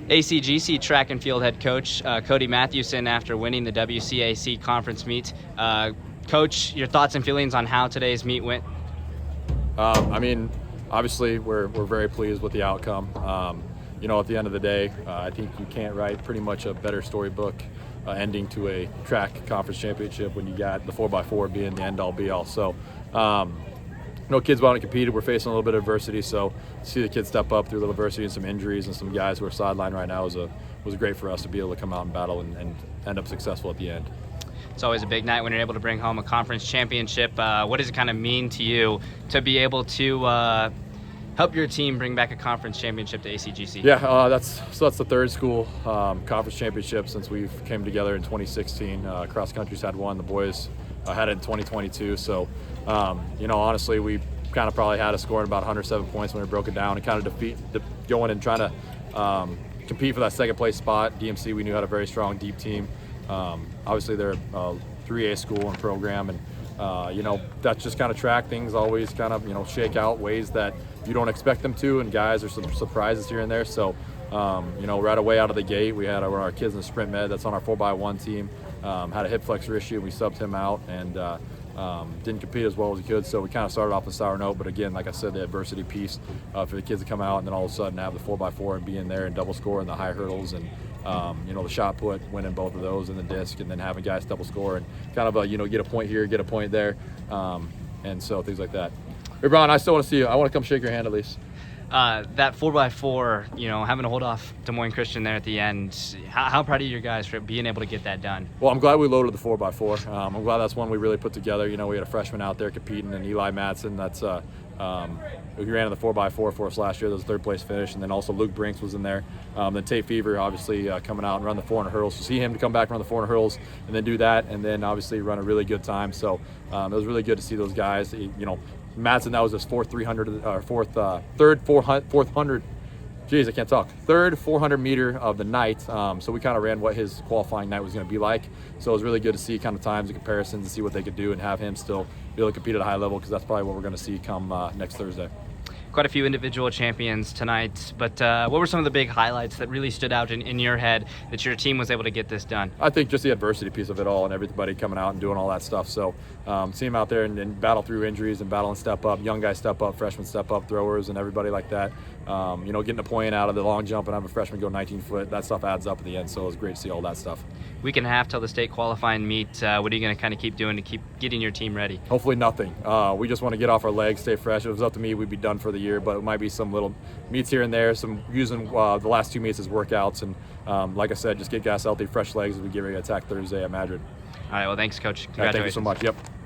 ACGC track and field head coach Cody Matthewson after winning the WCAC conference meet. Coach, your thoughts and feelings on how today's meet went? I mean, obviously we're very pleased with the outcome. At the end of the day, I think you can't write pretty much a better storybook ending to a track conference championship when you got the 4x4 being the end all be all. So, kids went out and competed. We're facing a little bit of adversity, so to see the kids step up through a little adversity and some injuries and some guys who are sidelined right now was great for us to be able to come out and battle and end up successful at the end. It's always a big night when you're able to bring home a conference championship. What does it kind of mean to you to be able to help your team bring back a conference championship to ACGC? Yeah, that's the third school conference championship since we came together in 2016. Cross country's had one. The boys had it in 2022. So, honestly, we kind of probably had a score in about 107 points when we broke it down and kind of going and trying to compete for that second place spot. DMC, we knew had a very strong deep team. Obviously, they're a 3A school and program, and that's just kind of track things always kind of shake out ways that you don't expect them to, and guys are some surprises here and there. So right away out of the gate, we had our kids in the sprint med that's on our 4x1 team had a hip flexor issue, and we subbed him out and didn't compete as well as he could. So we kind of started off a sour note, but again, like I said, the adversity piece for the kids to come out and then all of a sudden have the 4x4 and be in there and double score in the high hurdles and the shot put, winning both of those, and the disc, and then having guys double score and kind of get a point here, get a point there, and so things like that. Hey, Brian, I still want to see you. I want to come shake your hand at least. That 4x4, having to hold off Des Moines Christian there at the end, how proud are you guys for being able to get that done? Well, I'm glad we loaded the 4x4. I'm glad that's one we really put together. We had a freshman out there competing, and Eli Madsen, that's he ran in the 4x4 for us last year. That was a third place finish. And then also Luke Brinks was in there. Then Tate Fever, obviously, coming out and run the 400 hurdles. To see him to come back and run the 400 hurdles and then do that, and then obviously run a really good time. So it was really good to see those guys. Madsen, that was his fourth 400 meter of the night. So we kind of ran what his qualifying night was going to be like. So it was really good to see kind of times and comparisons and see what they could do and have him still be able to compete at a high level, because that's probably what we're going to see come next Thursday. Quite a few individual champions tonight, but what were some of the big highlights that really stood out in your head that your team was able to get this done? I think just the adversity piece of it all and everybody coming out and doing all that stuff. So seeing them out there and battle through injuries and battle and step up, young guys step up, freshmen step up, throwers and everybody like that. Getting a point out of the long jump and have a freshman go 19 foot, that stuff adds up at the end. So it was great to see all that stuff. Week and a half till the state qualifying meet. What are you going to kind of keep doing to keep getting your team ready? Hopefully nothing. We just want to get off our legs, stay fresh. If it was up to me, we'd be done for the year, but it might be some little meets here and there, some using the last 2 meets as workouts. And like I said, just get guys healthy, fresh legs as we get ready to attack Thursday at Madrid. All right, well, thanks, Coach. Right, thank you so much. Yep.